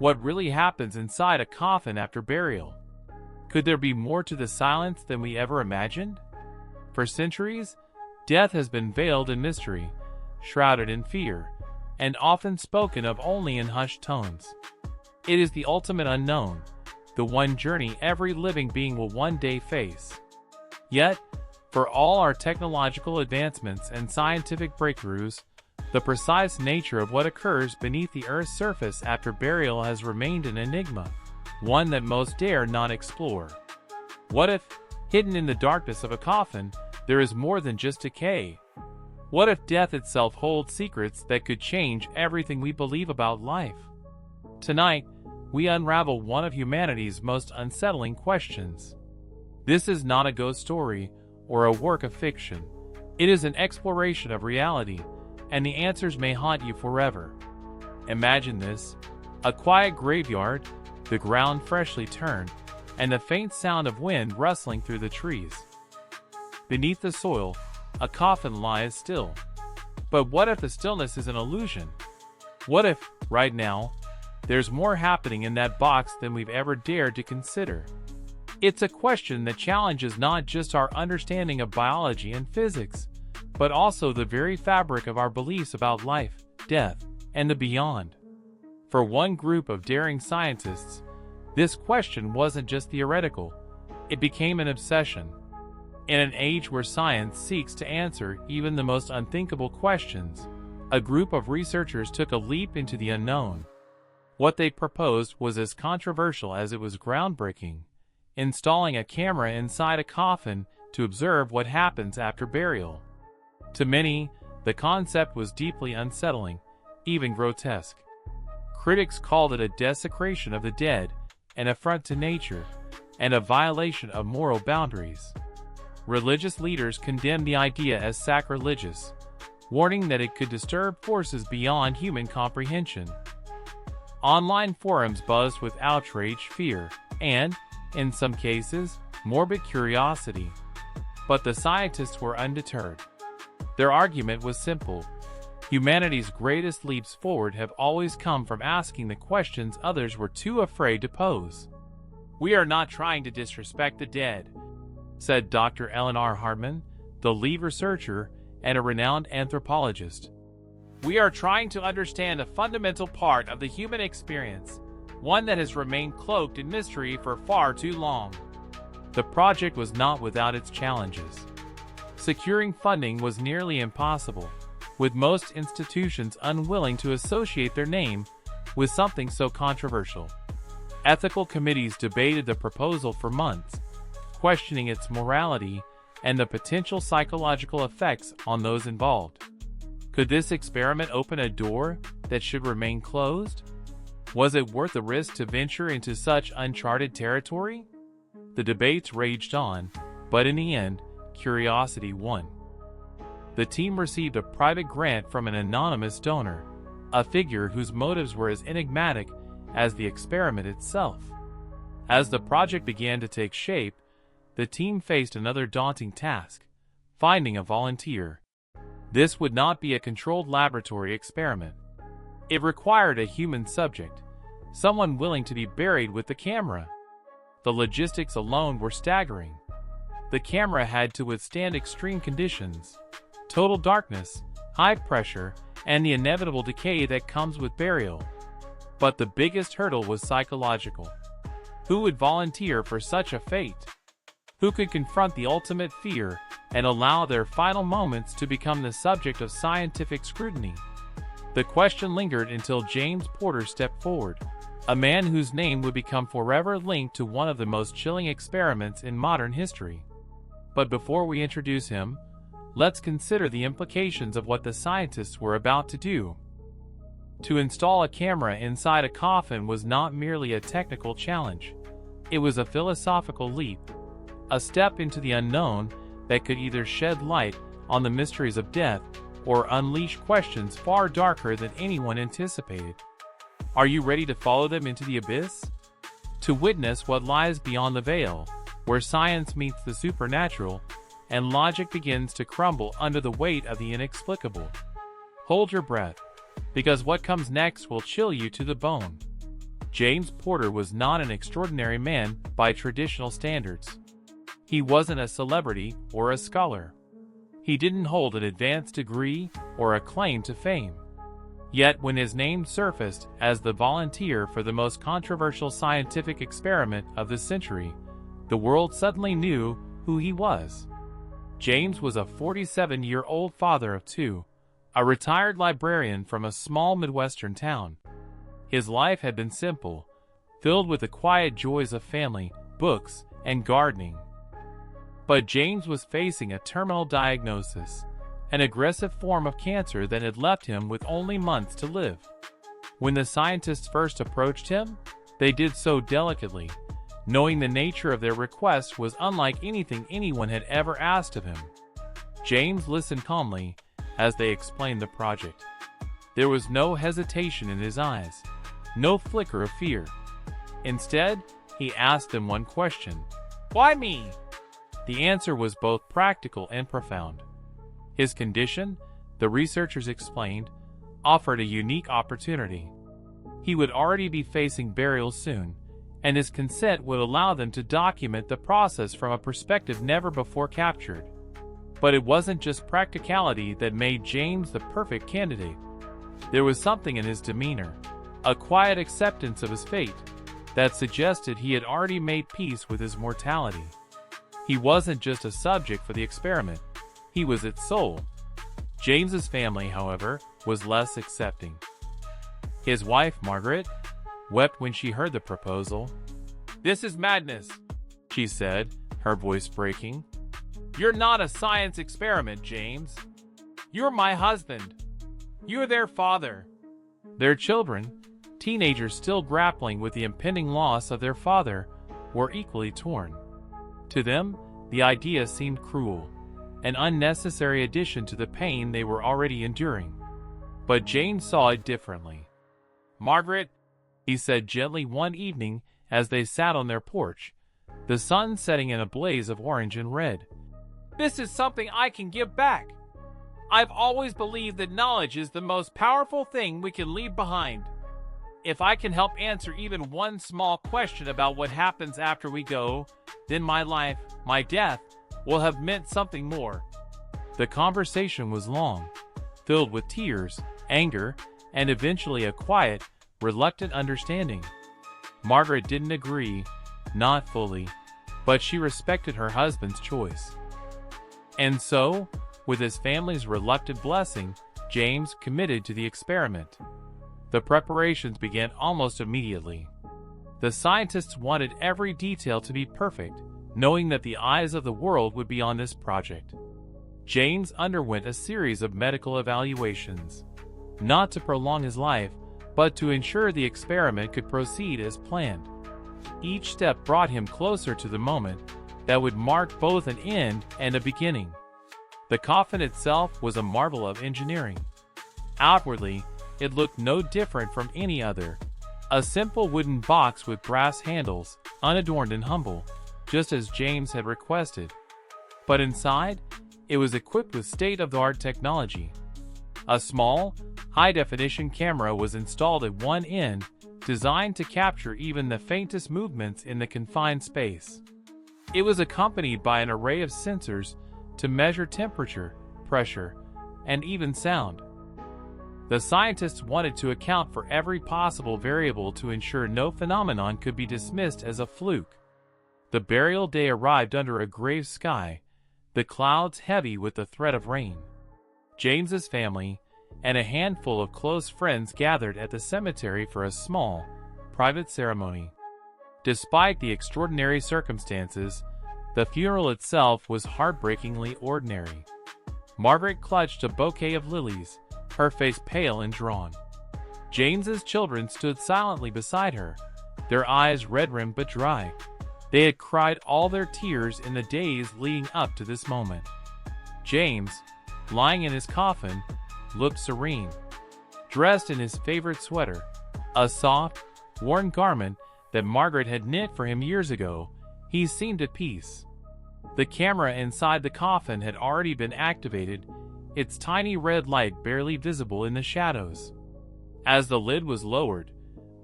What really happens inside a coffin after burial? Could there be more to the silence than we ever imagined? For centuries, death has been veiled in mystery, shrouded in fear, and often spoken of only in hushed tones. It is the ultimate unknown, the one journey every living being will one day face. Yet, for all our technological advancements and scientific breakthroughs, the precise nature of what occurs beneath the Earth's surface after burial has remained an enigma, one that most dare not explore. What if, hidden in the darkness of a coffin, there is more than just decay? What if death itself holds secrets that could change everything we believe about life? Tonight, we unravel one of humanity's most unsettling questions. This is not a ghost story or a work of fiction. It is an exploration of reality, and the answers may haunt you forever. Imagine this: a quiet graveyard, the ground freshly turned, and the faint sound of wind rustling through the trees. Beneath the soil, a coffin lies still. But what if the stillness is an illusion? What if, right now, there's more happening in that box than we've ever dared to consider? It's a question that challenges not just our understanding of biology and physics, but also the very fabric of our beliefs about life, death, and the beyond. For one group of daring scientists, this question wasn't just theoretical, it became an obsession. In an age where science seeks to answer even the most unthinkable questions, a group of researchers took a leap into the unknown. What they proposed was as controversial as it was groundbreaking: installing a camera inside a coffin to observe what happens after burial. To many, the concept was deeply unsettling, even grotesque. Critics called it a desecration of the dead, an affront to nature, and a violation of moral boundaries. Religious leaders condemned the idea as sacrilegious, warning that it could disturb forces beyond human comprehension. Online forums buzzed with outrage, fear, and, in some cases, morbid curiosity. But the scientists were undeterred. Their argument was simple: humanity's greatest leaps forward have always come from asking the questions others were too afraid to pose. "We are not trying to disrespect the dead," said Dr. Eleanor Hartman, the lead researcher and a renowned anthropologist. "We are trying to understand a fundamental part of the human experience, one that has remained cloaked in mystery for far too long." The project was not without its challenges. Securing funding was nearly impossible, with most institutions unwilling to associate their name with something so controversial. Ethical committees debated the proposal for months, questioning its morality and the potential psychological effects on those involved. Could this experiment open a door that should remain closed? Was it worth the risk to venture into such uncharted territory? The debates raged on, but in the end, curiosity won. The team received a private grant from an anonymous donor, a figure whose motives were as enigmatic as the experiment itself. As the project began to take shape, the team faced another daunting task: finding a volunteer. This would not be a controlled laboratory experiment. It required a human subject, someone willing to be buried with the camera. The logistics alone were staggering. The camera had to withstand extreme conditions: total darkness, high pressure, and the inevitable decay that comes with burial. But the biggest hurdle was psychological. Who would volunteer for such a fate? Who could confront the ultimate fear and allow their final moments to become the subject of scientific scrutiny? The question lingered until James Porter stepped forward, a man whose name would become forever linked to one of the most chilling experiments in modern history. But before we introduce him, let's consider the implications of what the scientists were about to do. To install a camera inside a coffin was not merely a technical challenge. It was a philosophical leap, a step into the unknown that could either shed light on the mysteries of death or unleash questions far darker than anyone anticipated. Are you ready to follow them into the abyss? To witness what lies beyond the veil, where science meets the supernatural, and logic begins to crumble under the weight of the inexplicable. Hold your breath, because what comes next will chill you to the bone. James Porter was not an extraordinary man by traditional standards. He wasn't a celebrity or a scholar. He didn't hold an advanced degree or a claim to fame. Yet when his name surfaced as the volunteer for the most controversial scientific experiment of the century, the world suddenly knew who he was. James was a 47-year-old father of two, a retired librarian from a small Midwestern town. His life had been simple, filled with the quiet joys of family, books, and gardening. But James was facing a terminal diagnosis, an aggressive form of cancer that had left him with only months to live. When the scientists first approached him, they did so delicately, knowing the nature of their request was unlike anything anyone had ever asked of him. James listened calmly as they explained the project. There was no hesitation in his eyes, no flicker of fear. Instead, he asked them one question: "Why me?" The answer was both practical and profound. His condition, the researchers explained, offered a unique opportunity. He would already be facing burial soon, and his consent would allow them to document the process from a perspective never before captured. But it wasn't just practicality that made James the perfect candidate. There was something in his demeanor, a quiet acceptance of his fate, that suggested he had already made peace with his mortality. He wasn't just a subject for the experiment, he was its soul. James's family, however, was less accepting. His wife, Margaret, wept when she heard the proposal. "This is madness," she said, her voice breaking. "You're not a science experiment, James. You're my husband. You're their father." Their children, teenagers still grappling with the impending loss of their father, were equally torn. To them, the idea seemed cruel, an unnecessary addition to the pain they were already enduring. But James saw it differently. "Margaret," he said gently one evening as they sat on their porch, the sun setting in a blaze of orange and red, "this is something I can give back. I've always believed that knowledge is the most powerful thing we can leave behind. If I can help answer even one small question about what happens after we go, then my life, my death, will have meant something more." The conversation was long, filled with tears, anger, and eventually a quiet, reluctant understanding. Margaret didn't agree, not fully, but she respected her husband's choice. And so, with his family's reluctant blessing, James committed to the experiment. The preparations began almost immediately. The scientists wanted every detail to be perfect, knowing that the eyes of the world would be on this project. James underwent a series of medical evaluations, not to prolong his life, but to ensure the experiment could proceed as planned. Each step brought him closer to the moment that would mark both an end and a beginning. The coffin itself was a marvel of engineering. Outwardly, it looked no different from any other. A simple wooden box with brass handles, unadorned and humble, just as James had requested. But inside, it was equipped with state-of-the-art technology. A small, high-definition camera was installed at one end, designed to capture even the faintest movements in the confined space. It was accompanied by an array of sensors to measure temperature, pressure, and even sound. The scientists wanted to account for every possible variable to ensure no phenomenon could be dismissed as a fluke. The burial day arrived under a gray sky, the clouds heavy with the threat of rain. James's family and a handful of close friends gathered at the cemetery for a small, private ceremony. Despite the extraordinary circumstances, the funeral itself was heartbreakingly ordinary. Margaret clutched a bouquet of lilies, her face pale and drawn. James's children stood silently beside her, their eyes red-rimmed but dry. They had cried all their tears in the days leading up to this moment. James, lying in his coffin, looked serene. Dressed in his favorite sweater, a soft, worn garment that Margaret had knit for him years ago, he seemed at peace. The camera inside the coffin had already been activated, its tiny red light barely visible in the shadows. As the lid was lowered,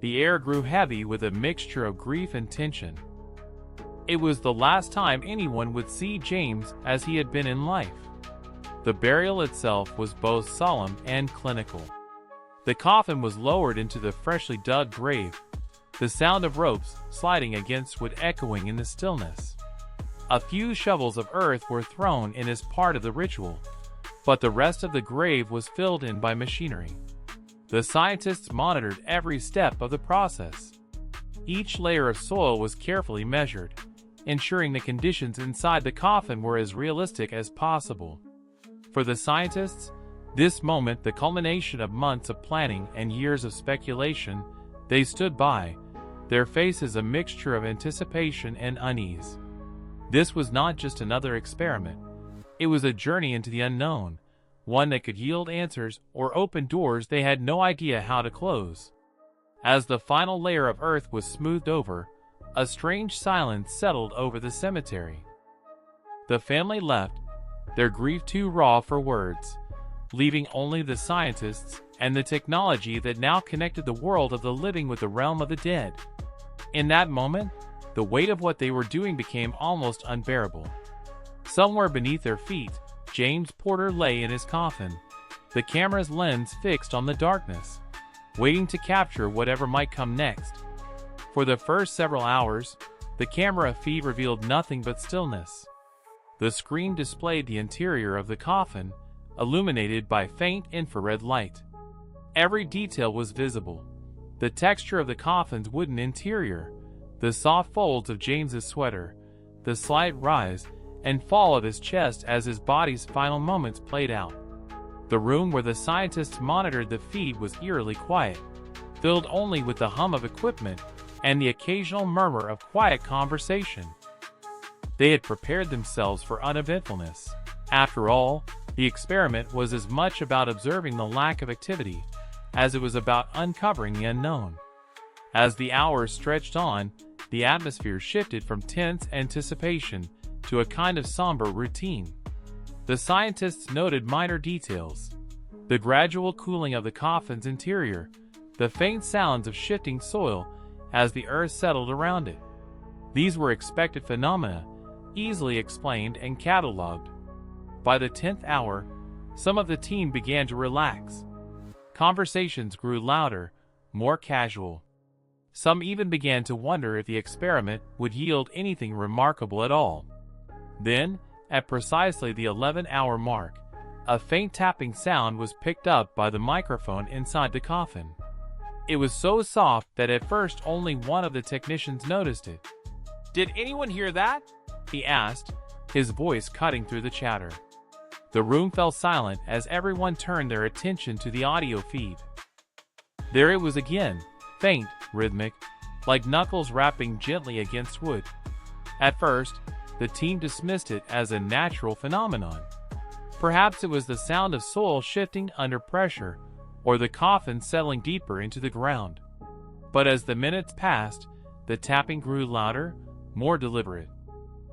The air grew heavy with a mixture of grief and tension. It was the last time anyone would see James as he had been in life. The burial itself was both solemn and clinical. The coffin was lowered into the freshly dug grave, the sound of ropes sliding against wood echoing in the stillness. A few shovels of earth were thrown in as part of the ritual, but the rest of the grave was filled in by machinery. The scientists monitored every step of the process. Each layer of soil was carefully measured, ensuring the conditions inside the coffin were as realistic as possible. For the scientists, this moment, the culmination of months of planning and years of speculation, they stood by, their faces a mixture of anticipation and unease. This was not just another experiment. It was a journey into the unknown, one that could yield answers or open doors they had no idea how to close. As the final layer of earth was smoothed over, a strange silence settled over the cemetery. The family left, their grief too raw for words, leaving only the scientists and the technology that now connected the world of the living with the realm of the dead. In that moment, the weight of what they were doing became almost unbearable. Somewhere beneath their feet, James Porter lay in his coffin, the camera's lens fixed on the darkness, waiting to capture whatever might come next. For the first several hours, the camera feed revealed nothing but stillness. The screen displayed the interior of the coffin, illuminated by faint infrared light. Every detail was visible. The texture of the coffin's wooden interior, the soft folds of James's sweater, the slight rise and fall of his chest as his body's final moments played out. The room where the scientists monitored the feed was eerily quiet, filled only with the hum of equipment and the occasional murmur of quiet conversation. They had prepared themselves for uneventfulness. After all, the experiment was as much about observing the lack of activity as it was about uncovering the unknown. As the hours stretched on, the atmosphere shifted from tense anticipation to a kind of somber routine. The scientists noted minor details: the gradual cooling of the coffin's interior, the faint sounds of shifting soil as the earth settled around it. These were expected phenomena, easily explained and catalogued. By the 10th hour, some of the team began to relax. Conversations grew louder, more casual. Some even began to wonder if the experiment would yield anything remarkable at all. Then, at precisely the 11-hour mark, a faint tapping sound was picked up by the microphone inside the coffin. It was so soft that at first only one of the technicians noticed it. "Did anyone hear that?" he asked, his voice cutting through the chatter. The room fell silent as everyone turned their attention to the audio feed. There it was again, faint, rhythmic, like knuckles rapping gently against wood. At first, the team dismissed it as a natural phenomenon. Perhaps it was the sound of soil shifting under pressure, or the coffin settling deeper into the ground. But as the minutes passed, the tapping grew louder, more deliberate.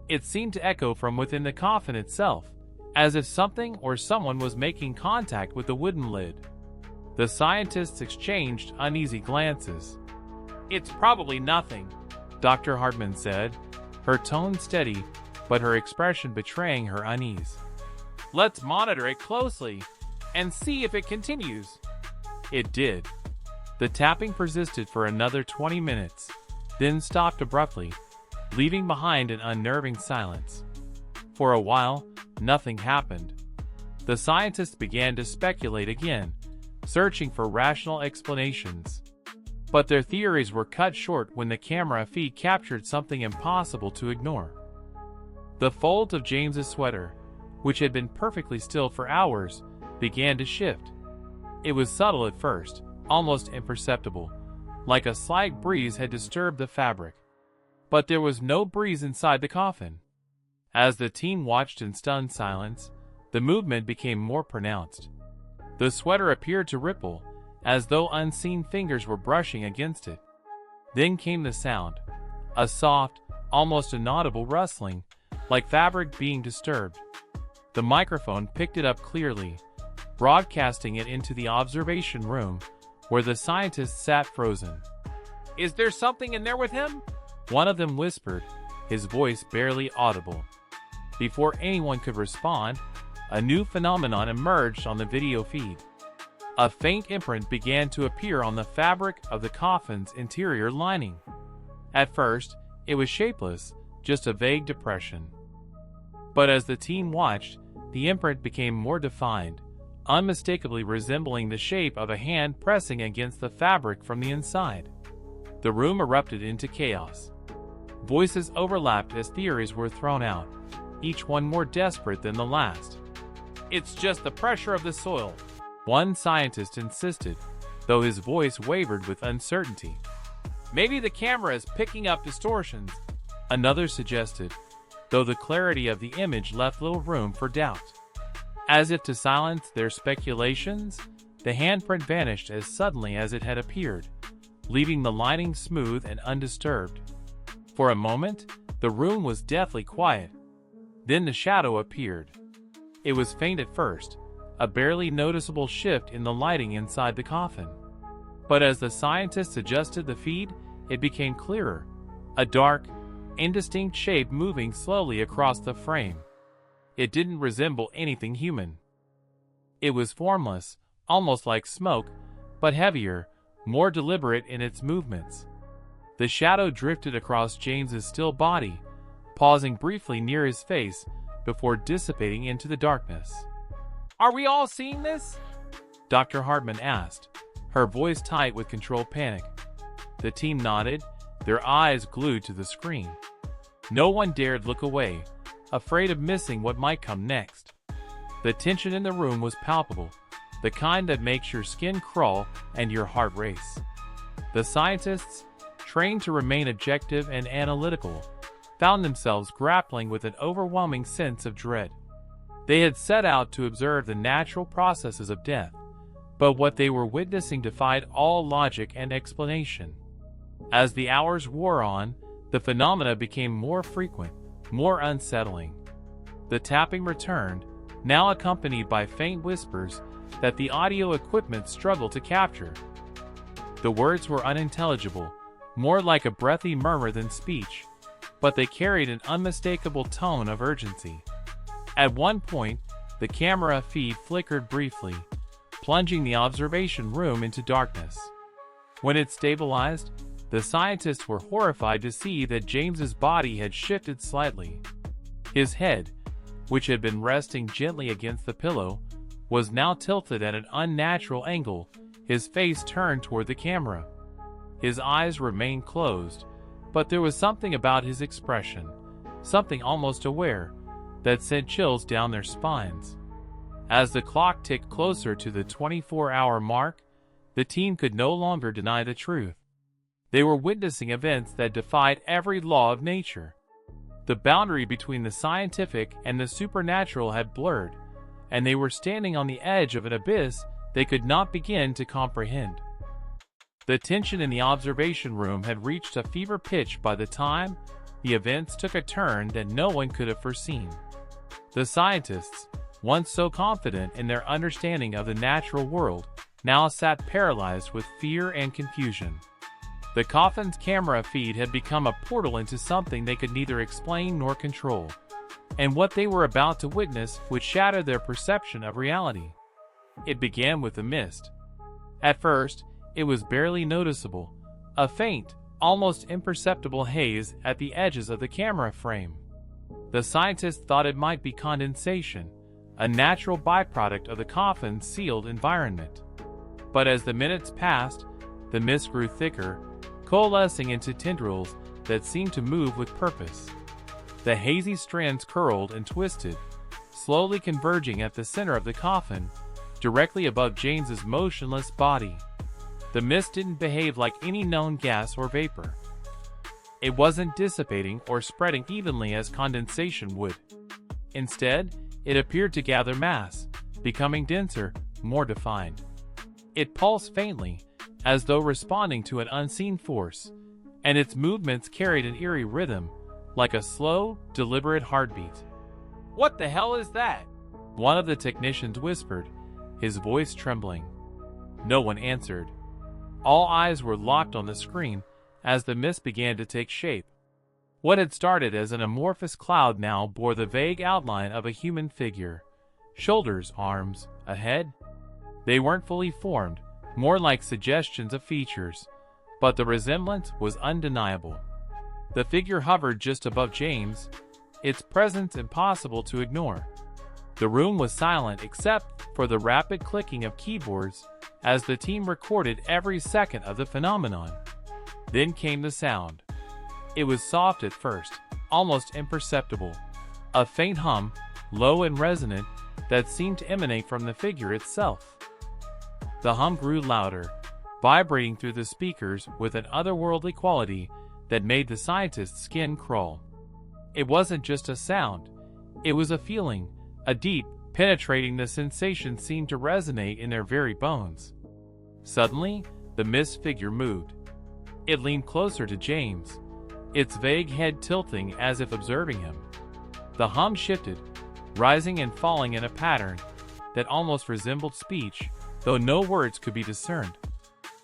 It seemed to echo from within the coffin itself, as if something or someone was making contact with the wooden lid. The scientists exchanged uneasy glances. "It's probably nothing," Dr. Hartman said, her tone steady, but her expression betraying her unease. "Let's monitor it closely and see if it continues." It did. The tapping persisted for another 20 minutes, then stopped abruptly, leaving behind an unnerving silence. For a while, nothing happened. The scientists began to speculate again, searching for rational explanations. But their theories were cut short when the camera feed captured something impossible to ignore. The folds of James's sweater, which had been perfectly still for hours, began to shift. It was subtle at first, almost imperceptible, like a slight breeze had disturbed the fabric. But there was no breeze inside the coffin. As the team watched in stunned silence, the movement became more pronounced. The sweater appeared to ripple, as though unseen fingers were brushing against it. Then came the sound, a soft, almost inaudible rustling, like fabric being disturbed. The microphone picked it up clearly, broadcasting it into the observation room, where the scientists sat frozen. Is there something in there with him? One of them whispered, his voice barely audible. Before anyone could respond, a new phenomenon emerged on the video feed. A faint imprint began to appear on the fabric of the coffin's interior lining. At first, it was shapeless, just a vague depression. But as the team watched, the imprint became more defined, unmistakably resembling the shape of a hand pressing against the fabric from the inside. The room erupted into chaos. Voices overlapped as theories were thrown out, each one more desperate than the last. It's just the pressure of the soil, one scientist insisted, though his voice wavered with uncertainty. Maybe the camera is picking up distortions, another suggested, though the clarity of the image left little room for doubt. As if to silence their speculations, the handprint vanished as suddenly as it had appeared, leaving the lining smooth and undisturbed. For a moment, the room was deathly quiet. Then the shadow appeared. It was faint at first, a barely noticeable shift in the lighting inside the coffin. But as the scientists adjusted the feed, it became clearer, a dark, indistinct shape moving slowly across the frame. It didn't resemble anything human. It was formless, almost like smoke, but heavier, more deliberate in its movements. The shadow drifted across James's still body, pausing briefly near his face before dissipating into the darkness. Are we all seeing this? Dr. Hartman asked, her voice tight with controlled panic. The team nodded, their eyes glued to the screen. No one dared look away, afraid of missing what might come next. The tension in the room was palpable, the kind that makes your skin crawl and your heart race. The scientists, trained to remain objective and analytical, found themselves grappling with an overwhelming sense of dread. They had set out to observe the natural processes of death, but what they were witnessing defied all logic and explanation. As the hours wore on, the phenomena became more frequent, more unsettling. The tapping returned, now accompanied by faint whispers that the audio equipment struggled to capture. The words were unintelligible, more like a breathy murmur than speech, but they carried an unmistakable tone of urgency. At one point, the camera feed flickered briefly, plunging the observation room into darkness. When it stabilized, the scientists were horrified to see that James's body had shifted slightly. His head, which had been resting gently against the pillow, was now tilted at an unnatural angle, his face turned toward the camera. His eyes remained closed, but there was something about his expression, something almost aware, that sent chills down their spines. As the clock ticked closer to the 24-hour mark, the team could no longer deny the truth. They were witnessing events that defied every law of nature. The boundary between the scientific and the supernatural had blurred, and they were standing on the edge of an abyss they could not begin to comprehend. The tension in the observation room had reached a fever pitch by the time the events took a turn that no one could have foreseen. The scientists, once so confident in their understanding of the natural world, now sat paralyzed with fear and confusion. The coffin's camera feed had become a portal into something they could neither explain nor control, and what they were about to witness would shatter their perception of reality. It began with a mist. At first, it was barely noticeable, a faint, almost imperceptible haze at the edges of the camera frame. The scientists thought it might be condensation, a natural byproduct of the coffin's sealed environment. But as the minutes passed, the mist grew thicker, coalescing into tendrils that seemed to move with purpose. The hazy strands curled and twisted, slowly converging at the center of the coffin, directly above James's motionless body. The mist didn't behave like any known gas or vapor. It wasn't dissipating or spreading evenly as condensation would. Instead, it appeared to gather mass, becoming denser, more defined. It pulsed faintly, as though responding to an unseen force, and its movements carried an eerie rhythm, like a slow, deliberate heartbeat. "What the hell is that?" one of the technicians whispered, his voice trembling. No one answered. All eyes were locked on the screen, as the mist began to take shape. What had started as an amorphous cloud now bore the vague outline of a human figure. Shoulders, arms, a head. They weren't fully formed, more like suggestions of features, but the resemblance was undeniable. The figure hovered just above James, its presence impossible to ignore. The room was silent except for the rapid clicking of keyboards as the team recorded every second of the phenomenon. Then came the sound. It was soft at first, almost imperceptible. A faint hum, low and resonant, that seemed to emanate from the figure itself. The hum grew louder, vibrating through the speakers with an otherworldly quality that made the scientist's skin crawl. It wasn't just a sound, it was a feeling, a deep, penetrating the sensation seemed to resonate in their very bones. Suddenly, the mist figure moved. It leaned closer to James, its vague head tilting as if observing him. The hum shifted, rising and falling in a pattern that almost resembled speech, though no words could be discerned.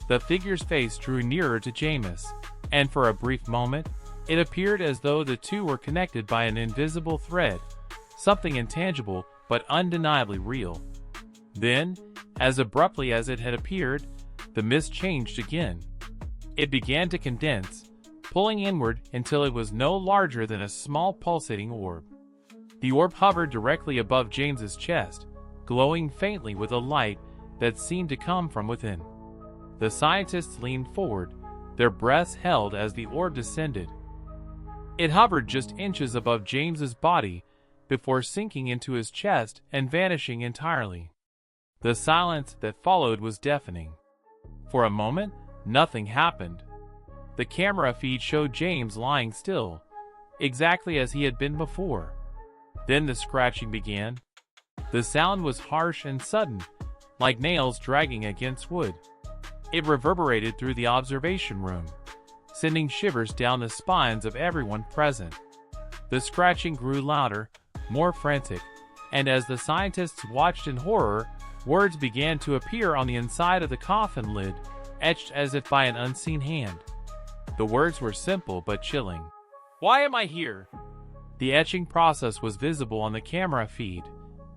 The figure's face drew nearer to James, and for a brief moment, it appeared as though the two were connected by an invisible thread, something intangible but undeniably real. Then, as abruptly as it had appeared, the mist changed again. It began to condense, pulling inward until it was no larger than a small pulsating orb. The orb hovered directly above James's chest, glowing faintly with a light that seemed to come from within. The scientists leaned forward, their breaths held as the orb descended. It hovered just inches above James's body before sinking into his chest and vanishing entirely. The silence that followed was deafening. For a moment, nothing happened. The camera feed showed James lying still, exactly as he had been before. Then the scratching began. The sound was harsh and sudden, like nails dragging against wood. It reverberated through the observation room, sending shivers down the spines of everyone present. The scratching grew louder, more frantic, and as the scientists watched in horror, words began to appear on the inside of the coffin lid, etched as if by an unseen hand. The words were simple but chilling. "Why am I here?" The etching process was visible on the camera feed,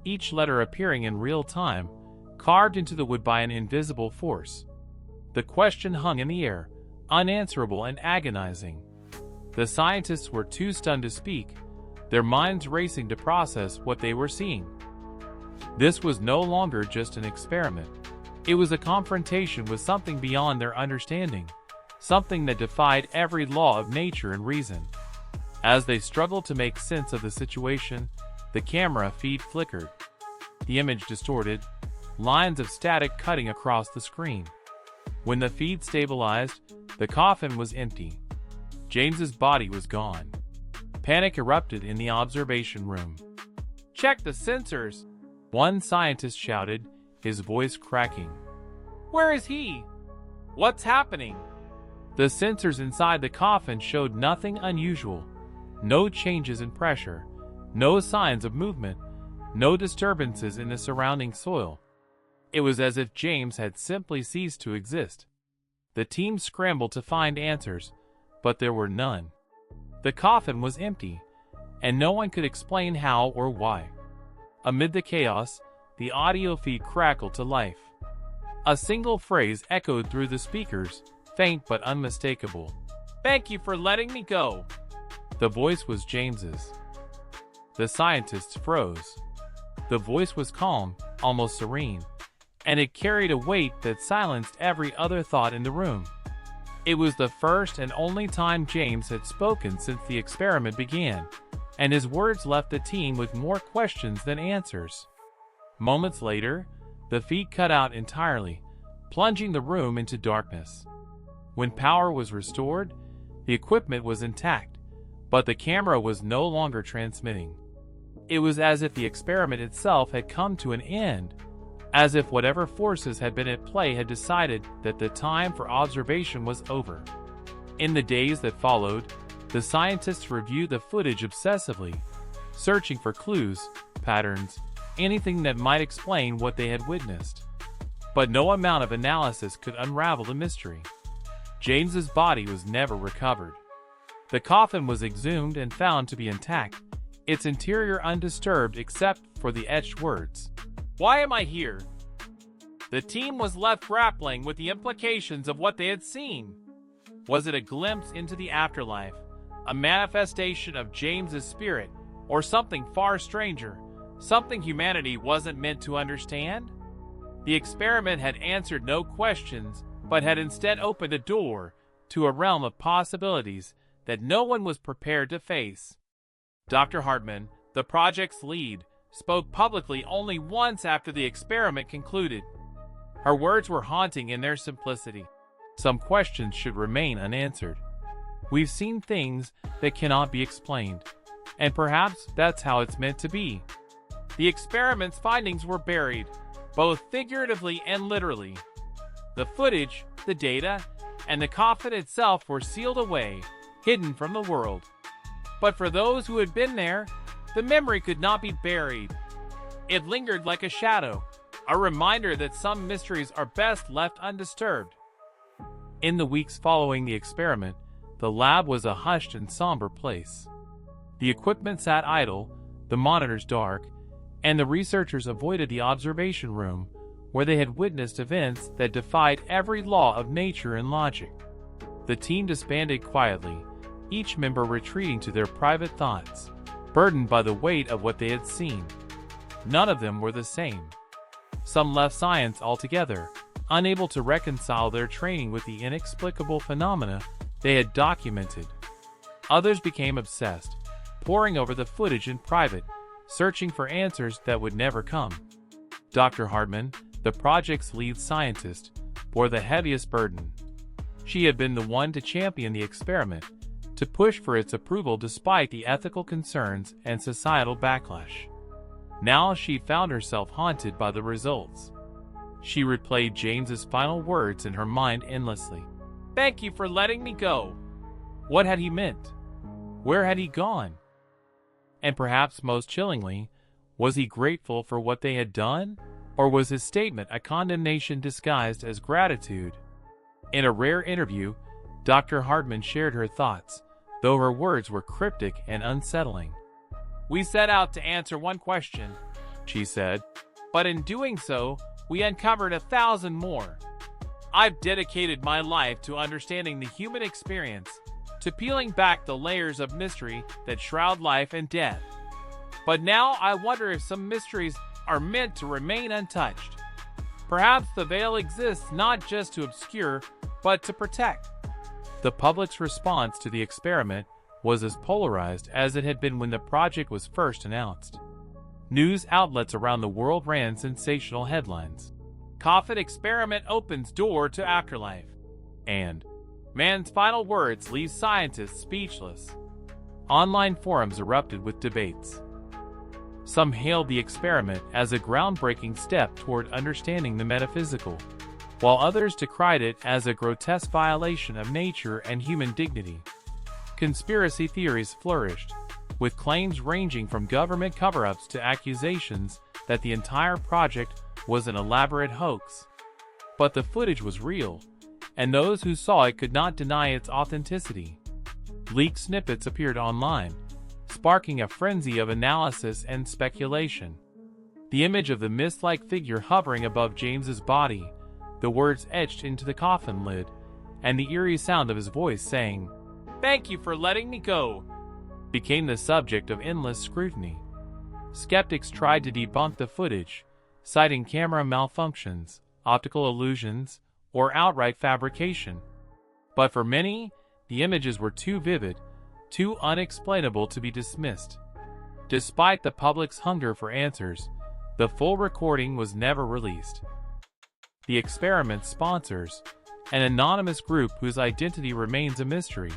each letter appearing in real time, carved into the wood by an invisible force. The question hung in the air, unanswerable and agonizing. The scientists were too stunned to speak, their minds racing to process what they were seeing. This was no longer just an experiment. It was a confrontation with something beyond their understanding, something that defied every law of nature and reason. As they struggled to make sense of the situation, the camera feed flickered. The image distorted, lines of static cutting across the screen. When the feed stabilized, the coffin was empty. James's body was gone. Panic erupted in the observation room. "Check the sensors!" one scientist shouted, his voice cracking. "Where is he? What's happening?" The sensors inside the coffin showed nothing unusual. No changes in pressure, no signs of movement, no disturbances in the surrounding soil. It was as if James had simply ceased to exist. The team scrambled to find answers, but there were none. The coffin was empty, and no one could explain how or why. Amid the chaos, the audio feed crackled to life. A single phrase echoed through the speakers, faint but unmistakable. "Thank you for letting me go." The voice was James's. The scientists froze. The voice was calm, almost serene, and it carried a weight that silenced every other thought in the room. It was the first and only time James had spoken since the experiment began, and his words left the team with more questions than answers. Moments later, the feed cut out entirely, plunging the room into darkness. When power was restored, the equipment was intact, but the camera was no longer transmitting. It was as if the experiment itself had come to an end, as if whatever forces had been at play had decided that the time for observation was over. In the days that followed, the scientists reviewed the footage obsessively, searching for clues, patterns, anything that might explain what they had witnessed. But no amount of analysis could unravel the mystery. James's body was never recovered. The coffin was exhumed and found to be intact, its interior undisturbed except for the etched words, "Why am I here?" The team was left grappling with the implications of what they had seen. Was it a glimpse into the afterlife, a manifestation of James's spirit, or something far stranger, something humanity wasn't meant to understand? The experiment had answered no questions, but had instead opened a door to a realm of possibilities that no one was prepared to face. Dr. Hartman, the project's lead, spoke publicly only once after the experiment concluded. Her words were haunting in their simplicity. Some questions should remain unanswered. We've seen things that cannot be explained, and perhaps that's how it's meant to be. The experiment's findings were buried, both figuratively and literally. The footage, the data, and the coffin itself were sealed away, hidden from the world. But for those who had been there, the memory could not be buried. It lingered like a shadow, a reminder that some mysteries are best left undisturbed. In the weeks following the experiment, the lab was a hushed and somber place. The equipment sat idle, the monitors dark, and the researchers avoided the observation room, where they had witnessed events that defied every law of nature and logic. The team disbanded quietly, each member retreating to their private thoughts, burdened by the weight of what they had seen. None of them were the same. Some left science altogether, unable to reconcile their training with the inexplicable phenomena they had documented. Others became obsessed, poring over the footage in private, searching for answers that would never come. Dr. Hartman, the project's lead scientist, bore the heaviest burden. She had been the one to champion the experiment, to push for its approval despite the ethical concerns and societal backlash. Now she found herself haunted by the results. She replayed James's final words in her mind endlessly. "Thank you for letting me go." What had he meant? Where had he gone? And perhaps most chillingly, was he grateful for what they had done? Or was his statement a condemnation disguised as gratitude? In a rare interview, Dr. Hartman shared her thoughts, though her words were cryptic and unsettling. "We set out to answer one question," she said, "but in doing so, we uncovered 1,000 more. I've dedicated my life to understanding the human experience, to peeling back the layers of mystery that shroud life and death. But now I wonder if some mysteries are meant to remain untouched. Perhaps the veil exists not just to obscure, but to protect." The public's response to the experiment was as polarized as it had been when the project was first announced. News outlets around the world ran sensational headlines. "Coffin experiment opens door to afterlife," and "Man's final words leave scientists speechless." Online forums erupted with debates. Some hailed the experiment as a groundbreaking step toward understanding the metaphysical, while others decried it as a grotesque violation of nature and human dignity. Conspiracy theories flourished, with claims ranging from government cover-ups to accusations that the entire project was an elaborate hoax. But the footage was real, and those who saw it could not deny its authenticity. Leaked snippets appeared online, sparking a frenzy of analysis and speculation. The image of the mist-like figure hovering above James's body, the words etched into the coffin lid, and the eerie sound of his voice saying, "Thank you for letting me go," became the subject of endless scrutiny. Skeptics tried to debunk the footage, citing camera malfunctions, optical illusions, or outright fabrication. But for many, the images were too vivid, too unexplainable to be dismissed. Despite the public's hunger for answers, the full recording was never released. The experiment's sponsors, an anonymous group whose identity remains a mystery,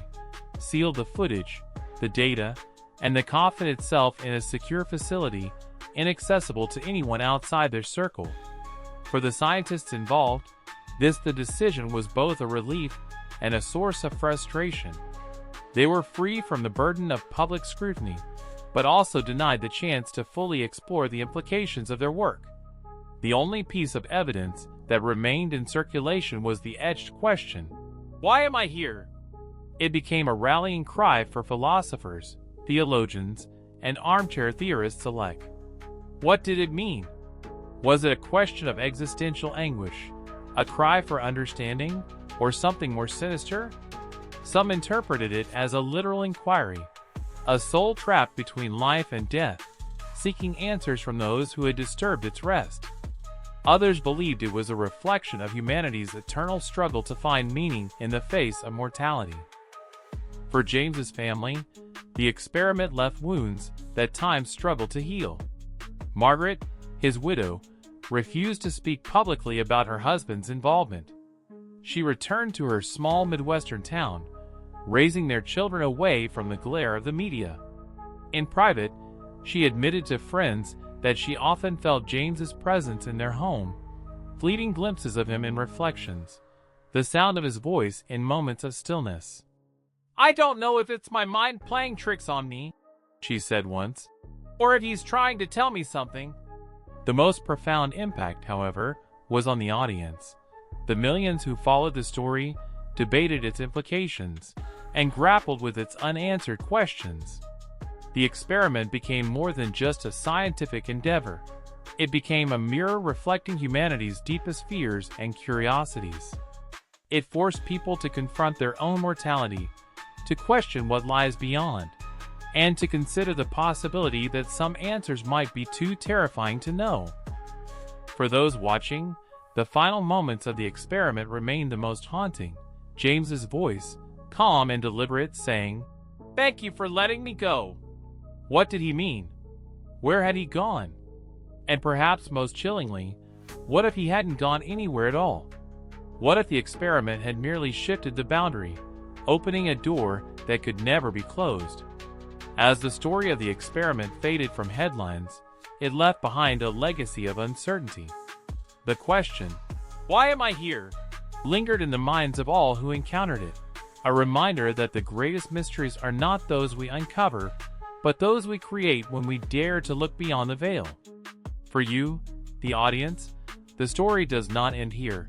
sealed the footage, the data, and the coffin itself in a secure facility inaccessible to anyone outside their circle. For the scientists involved, the decision was both a relief and a source of frustration. They were free from the burden of public scrutiny, but also denied the chance to fully explore the implications of their work. The only piece of evidence that remained in circulation was the etched question, Why am I here? It became a rallying cry for philosophers, theologians, and armchair theorists alike. What did it mean? Was it a question of existential anguish, a cry for understanding, or something more sinister? Some interpreted it as a literal inquiry, a soul trapped between life and death, seeking answers from those who had disturbed its rest. Others believed it was a reflection of humanity's eternal struggle to find meaning in the face of mortality. For James's family, the experiment left wounds that time struggled to heal. Margaret, his widow, refused to speak publicly about her husband's involvement. She returned to her small Midwestern town, raising their children away from the glare of the media. In private, she admitted to friends that she often felt James's presence in their home, fleeting glimpses of him in reflections, the sound of his voice in moments of stillness. "I don't know if it's my mind playing tricks on me," she said once, "or if he's trying to tell me something." The most profound impact, however, was on the audience. The millions who followed the story debated its implications and grappled with its unanswered questions. The experiment became more than just a scientific endeavor. It became a mirror reflecting humanity's deepest fears and curiosities. It forced people to confront their own mortality, to question what lies beyond, and to consider the possibility that some answers might be too terrifying to know. For those watching, the final moments of the experiment remained the most haunting. James's voice, calm and deliberate, saying, "Thank you for letting me go." What did he mean? Where had he gone? And perhaps most chillingly, what if he hadn't gone anywhere at all? What if the experiment had merely shifted the boundary, opening a door that could never be closed? As the story of the experiment faded from headlines, it left behind a legacy of uncertainty. The question, "Why am I here?" lingered in the minds of all who encountered it, a reminder that the greatest mysteries are not those we uncover, but those we create when we dare to look beyond the veil. For you, the audience, the story does not end here.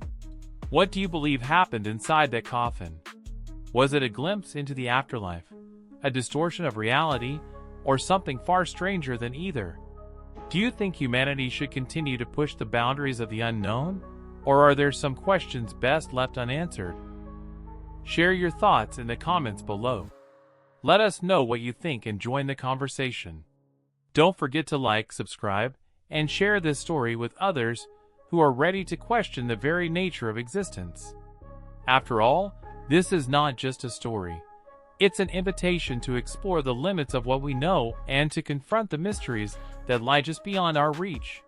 What do you believe happened inside that coffin? Was it a glimpse into the afterlife, a distortion of reality, or something far stranger than either? Do you think humanity should continue to push the boundaries of the unknown, or are there some questions best left unanswered? Share your thoughts in the comments below. Let us know what you think and join the conversation. Don't forget to like, subscribe, and share this story with others who are ready to question the very nature of existence. After all, this is not just a story. It's an invitation to explore the limits of what we know and to confront the mysteries that lie just beyond our reach.